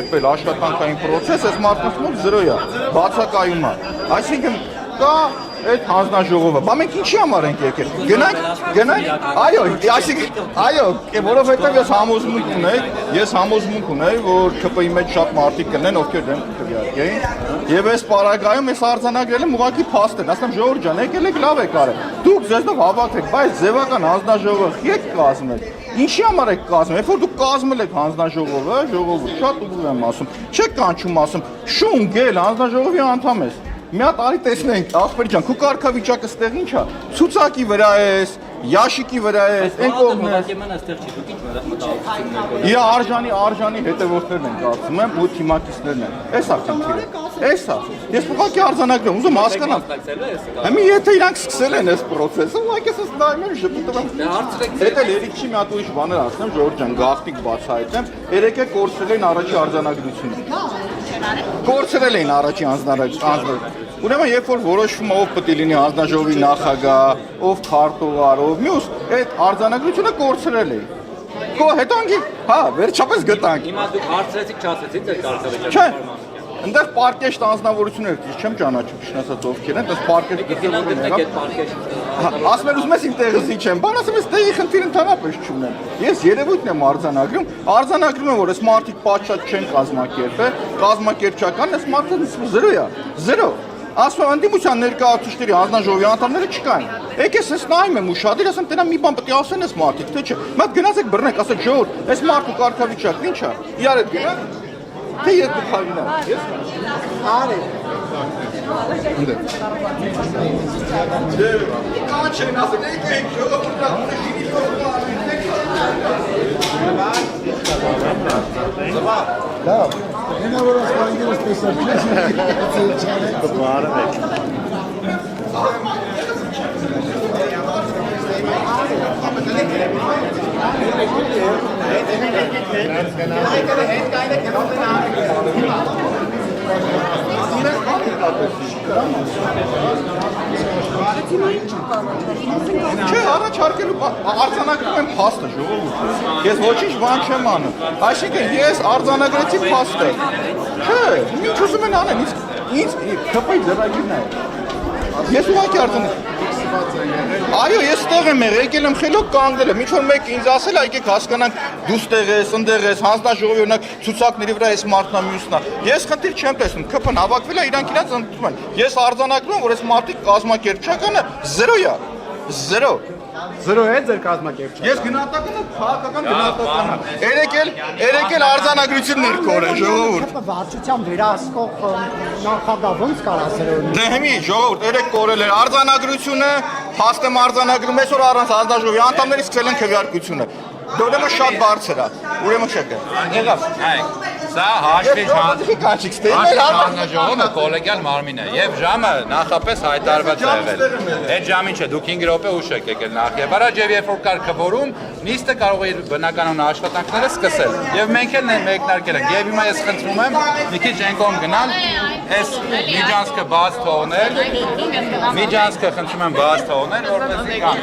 Աշխատանքային process այս մարդկանց մոտ 0 է, բացակայում է։ Այսինքն կա այդ հանձնաժողովը։ Բա մենք ինչի համար ենք եկել։ Գնանք, այո, այսինքն այո, որովհետև ես համոզմունք ունեի, որ ԿՊ-ի մեջ շատ մարդիկ կնեն, ովքեր դեմ քվեարկեին։ Եվ այս պարագայում ես արձանագրել եմ ուղղակի փաստեր, ասեմ ժողովուրդ ջան, եկել եք լավ եք արել։ Դուք ձեզնով հավաքեք, բայց ձևական հանձնաժողով եք կազմել։ Ինչի համար եք կազմել, երբ որ դուք կազմել եք հանձնաժողովը, ժողովուրդ, շատ ուղղ եմ ասում, չեք կանչում ասում, շուն գել հանձնաժողովի անդամ ես։ Մի հատ արի տեսնենք, ախպեր ջան, քո կարգավիճակը ստեղ ի՞նչ է։ Ցուցակի վրա ես, Յաշիկի վրա ես, այն կողմն ես։ Իրա արժանի հետևորդներն են կարծում եմ, ու թիմակիցներն են։ Էս է քննիլը։ Էս է։ Ես ուղղակի արձանագրում, ուզում հասկանամ։ Հիմա եթե իրանք սկսել են այս process-ը, ուղղակի ես նայում եմ շփոթում եմ։ Դա երիք չի մի հատ ուրիշ բաներ ասեմ, Ժորժ ջան, գաղտնիք բացահայտեմ։ Երեկ է կորցրել էին առաջի արձանագրությունը։ Կորցրել էին առաջի հանձնարարությունը։ Ուրեմն երբ որ որոշվում է ով պետք է լինի հանձնաժողովի նախագահ, ով քարտուղար, ով մյուս, այդ արձանագրությունը կորցրել է։ Հետո անգի, հա, վերջապես գտանք։ Հիմա դուք հարցրեցիք, չասեցիք ձեր կարգավիճակը։ Չէ։ Այնտեղ պարկեշտ անձնավորություններ չեմ ճանաչում, ճիշտ ովքեր են, դες պարկեշտ ասում եմ ուզում ես իմ տեղից իջեմ, բան ասում ես տեղի խնդիր ընդհանրապես չունեմ։ Ես երևույթն եմ արձանագրում եմ, որ այս մարդիկ պատշաճ չեն կազմակերպել, կազմակերպչական այս մարդը 0 է, 0։ Ասում եմ ընդդիմության ներկայացուցիչների հանձնաժողովի անդամները չկային։ Եկես ես նայում եմ ուշադիր, ասեմ տենա մի բան պետք է ասեն այս մարդիկ, թե չէ։ Մատ գնացեք բռնեք, ասեք ժողովուրդ, այս մարդու կարգավիճակն ի՞նչ է։ Իրար հետ գնանք։ Թե ես դու քայլնա։ Ես արի։ Ինձ։ Կանչեն ասեք, եկեք ժողովուրդ, շինի Լավ, հենա որ ասպանգերս տեսավ չես Բարև եք։ Չէ, առաջարկելու արձանագրում եմ փաստը, ժողովուրդ։ Ես ոչինչ բան չեմ անում։ Այսինքն ես արձանագրեցի փաստը։ Չէ, ինչ ուզում են անեն, ինձ ԿՊ-ի ձեռագիրն է։ Ես ուղղակի արձանագրում։ Այո, ես ստեղ եմ եկել եմ խելոք կանգնել եմ, ինչ որ մեկ ինձ ասել է, եկեք հասկանանք դու ստեղ ես, ընդեղ ես, հանձնաժողովի օրինակ ցուցակների վրա այս մարդն է, մյուսն է։ Ես խնդիր չեմ տեսնում, ԿՊ-ն հավաքվել է, իրանք ընդդիմում են։ Ես արձանագրում եմ, որ այս մարդիկ կազմակերպչականը 0 է, 0։ 0 է ձեր կազմակերպչը։ Ես գնահատականը քաղաքական գնահատական եմ։ Երեկել արձանագրություններ կորեն, ժողովուրդ։ Վարչության վերահսկող նախագահ ոնց կարա 0 Դե հիմի ժողովուրդ, երեք կորել էր արձանագրությունը, փաստ եմ արձանագրում, այսօր առանց հանձնաժողովի անդամների սկսել են քվեարկությունը։ Ուրեմն շատ բարձր է։ Ուրեմն չեք։ Եղավ։ Սա հաշվի հանձնաժողովը կոլեգիալ մարմին է եւ ժամը նախապես հայտարարված է եղել։ Այդ ժամին չէ, դուք 5 րոպե ուշ եք եկել նախ եւ առաջ եւ երբ որ կար քվորում, նիստը կարող է իր բնականոն աշխատանքները սկսել։ Եվ մենք էլ մեկնարկել ենք։ Եվ հիմա ես խնդրում եմ մի քիչ այն կողմ գնալ, այս միջանցքը բաց թողնել։ Միջանցքը խնդրում եմ բաց թողնել, որպեսզի կան։